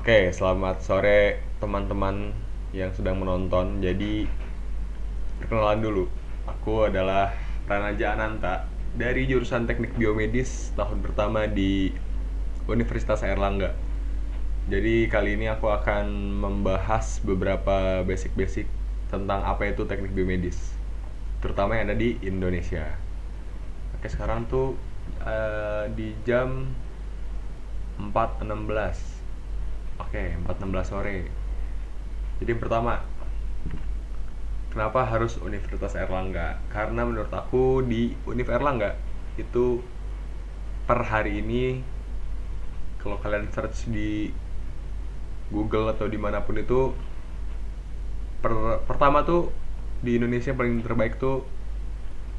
Oke, selamat sore teman-teman yang sedang menonton. Jadi, perkenalan dulu. Aku adalah Pranaja Ananta dari jurusan Teknik Biomedis tahun pertama di Universitas Airlangga. Jadi, kali ini aku akan membahas beberapa basic-basic tentang apa itu teknik biomedis, terutama yang ada di Indonesia. Oke, sekarang tuh di jam 4.16. Oke, 4.16 sore. Jadi yang pertama, kenapa harus Universitas Airlangga? Karena menurut aku di Univ Airlangga itu per hari ini, kalau kalian search di Google atau dimanapun itu, pertama tuh di Indonesia yang paling terbaik tuh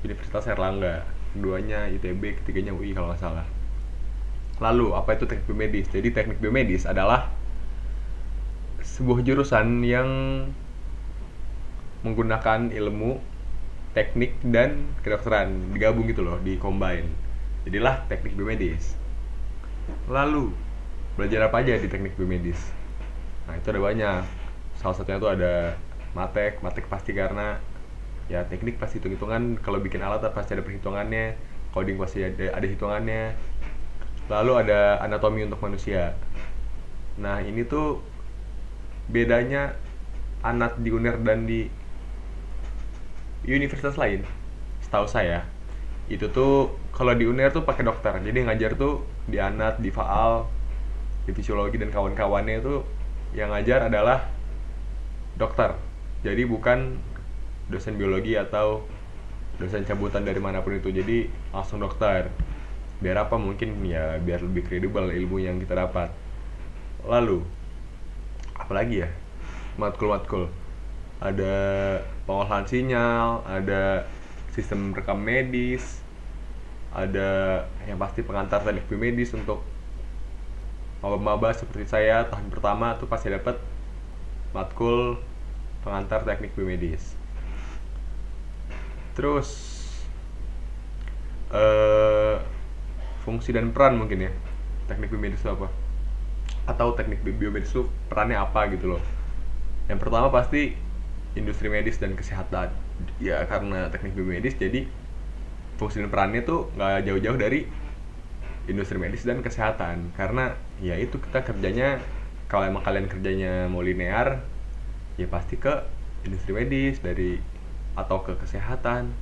Universitas Airlangga, keduanya ITB, ketiganya UI kalau nggak salah. Lalu apa itu teknik biomedis? Jadi teknik biomedis adalah sebuah jurusan yang menggunakan ilmu, teknik, dan kedokteran digabung gitu loh, di combine. Jadilah teknik biomedis. Lalu belajar apa aja di teknik biomedis? Nah, itu ada banyak. Salah satunya tuh ada matek pasti, karena ya teknik pasti hitung-hitungan, kalau bikin alat pasti ada perhitungannya, coding pasti ada hitungannya. Lalu ada anatomi untuk manusia. Nah, ini tuh bedanya anat di UNER dan di universitas lain, setahu saya itu tuh kalau di UNER tuh pakai dokter, jadi ngajar tuh di anat, di faal, di fisiologi dan kawan-kawannya itu yang ngajar adalah dokter, jadi bukan dosen biologi atau dosen cabutan dari manapun itu, jadi langsung dokter. Biar apa? Mungkin ya biar lebih kredibel ilmu yang kita dapat. Lalu apalagi ya, matkul ada pengolahan sinyal, ada sistem rekam medis, ada yang pasti pengantar teknik biomedis. Untuk maba-maba seperti saya tahun pertama tuh pasti dapat matkul pengantar teknik biomedis. Terus fungsi dan peran mungkin ya, teknik biomedis itu apa, atau teknik biomedis itu perannya apa gitu loh. Yang pertama pasti industri medis dan kesehatan. Ya karena teknik biomedis, jadi fungsi dan perannya tuh nggak jauh-jauh dari industri medis dan kesehatan. Karena ya itu kita kerjanya, kalau emang kalian kerjanya mau linear, ya pasti ke industri medis dari atau ke kesehatan.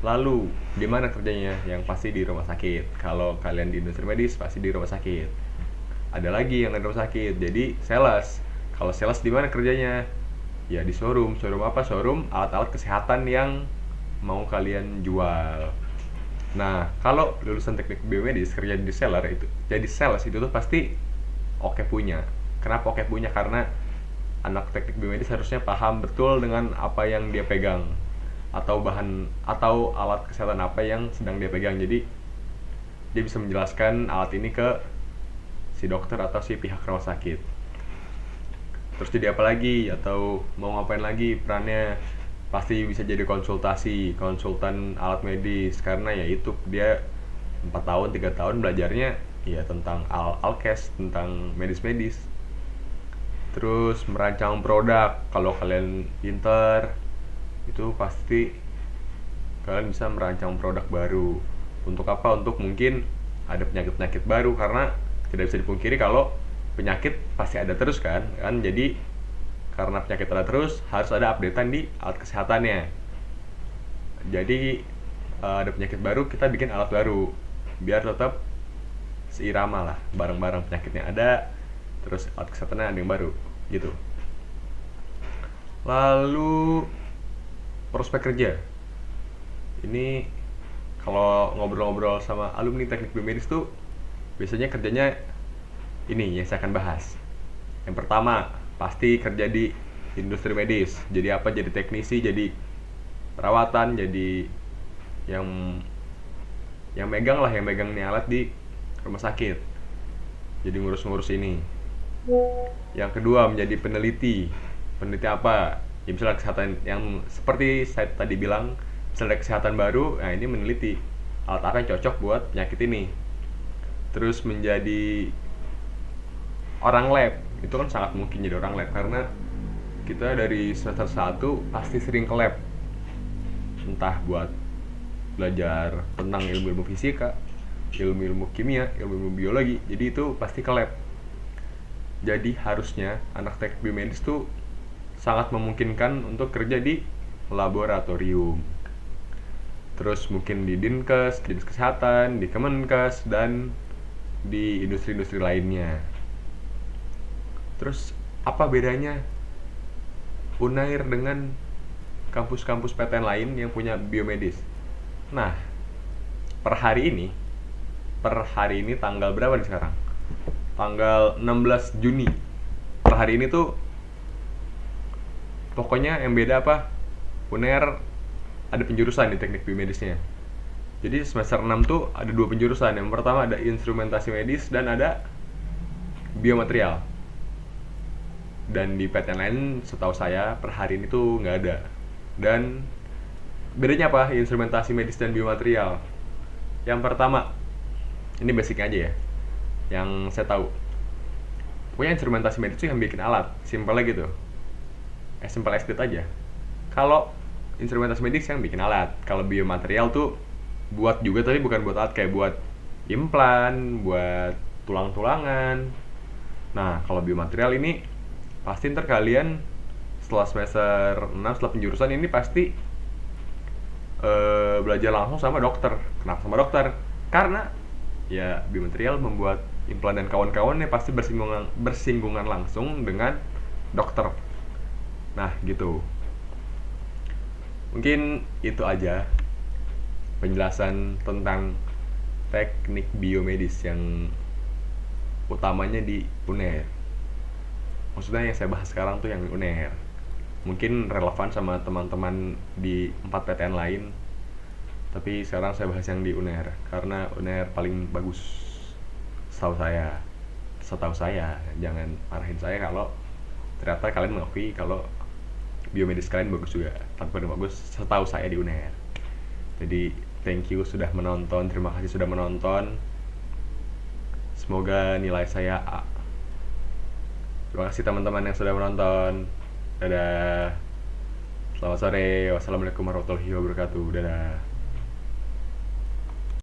Lalu di mana kerjanya? Yang pasti di rumah sakit. Kalau kalian di industri medis pasti di rumah sakit. Ada lagi yang di rumah sakit, jadi sales. Kalau sales di mana kerjanya? Ya di showroom. Showroom apa? Showroom alat-alat kesehatan yang mau kalian jual. Nah, kalau lulusan teknik biomedis kerja di seller itu, jadi sales itu tuh pasti oke punya. Kenapa oke punya? Karena anak teknik biomedis harusnya paham betul dengan apa yang dia pegang, atau bahan atau alat kesehatan apa yang sedang dia pegang. Jadi dia bisa menjelaskan alat ini ke si dokter atau si pihak rumah sakit. Terus jadi apa lagi atau mau ngapain lagi perannya? Pasti bisa jadi konsultan alat medis, karena ya itu dia 4 tahun 3 tahun belajarnya ya tentang alkes, tentang medis. Terus merancang produk, kalau kalian pinter itu pasti kalian bisa merancang produk baru. Untuk apa? Untuk mungkin ada penyakit baru, karena tidak bisa dipungkiri kalau penyakit pasti ada terus kan. Jadi karena penyakit ada terus, harus ada updatean di alat kesehatannya. Jadi ada penyakit baru, kita bikin alat baru biar tetap seirama lah, bareng-bareng penyakitnya ada, terus alat kesehatannya ada yang baru gitu. Lalu prospek kerja ini, kalau ngobrol-ngobrol sama alumni teknik biomedis tuh biasanya kerjanya ini yang saya akan bahas. Yang pertama pasti kerja di industri medis. Jadi apa? Jadi teknisi, jadi perawatan, jadi yang megang lah, yang megang nih alat di rumah sakit, jadi ngurus ini. Yang kedua menjadi peneliti. Peneliti apa? Ya misalnya kesehatan, yang seperti saya tadi bilang, misalnya kesehatan baru, nah ini meneliti alat apa yang cocok buat penyakit ini. Terus menjadi orang lab. itu kan sangat mungkin jadi orang lab, karena kita dari semester 1 pasti sering ke lab, entah buat belajar tentang ilmu-ilmu fisika, ilmu-ilmu kimia, ilmu-ilmu biologi, jadi itu pasti ke lab. Jadi harusnya anak teknik biomedis tuh sangat memungkinkan untuk kerja di laboratorium, terus mungkin di Dinkes, Dinas Kesehatan, di Kemenkes, dan di industri-industri lainnya. Terus apa bedanya Unair dengan kampus-kampus PTN lain yang punya biomedis? Nah, per hari ini tanggal berapa nih sekarang? Tanggal 16 Juni. Per hari ini tuh pokoknya yang beda apa? Unair ada penjurusan di teknik biomedisnya. Jadi semester 6 tuh ada 2 penjurusan. Yang pertama ada instrumentasi medis dan ada biomaterial. Dan di PTN lain setahu saya per hari ini tuh nggak ada. Dan bedanya apa instrumentasi medis dan biomaterial? Yang pertama, ini basic aja ya, yang saya tahu, pokoknya instrumentasi medis itu yang bikin alat, simpelnya gitu, simple as that aja. Kalau instrumentasi medis yang bikin alat, kalau biomaterial tuh buat juga tapi bukan buat alat, kayak buat implan, buat tulang-tulangan. Nah, kalau biomaterial ini pasti ntar kalian setelah semester 6, setelah penjurusan ini pasti belajar langsung sama dokter. Kenapa sama dokter? Karena ya biomaterial membuat implan dan kawan-kawannya pasti bersinggungan langsung dengan dokter. Nah gitu, mungkin itu aja penjelasan tentang teknik biomedis yang utamanya di UNER. Maksudnya yang saya bahas sekarang tuh yang di UNER. Mungkin relevan sama teman-teman di 4 PTN lain, tapi sekarang saya bahas yang di UNER karena UNER paling bagus setahu saya. Jangan marahin saya kalau ternyata kalian mengakui kalau biomedis kalian bagus juga, tapi paling bagus setahu saya di UNER. Jadi thank you sudah menonton, terima kasih sudah menonton, semoga nilai saya A. Terima kasih teman-teman yang sudah menonton. Dadah. Selamat sore. Wassalamualaikum warahmatullahi wabarakatuh. Dadah.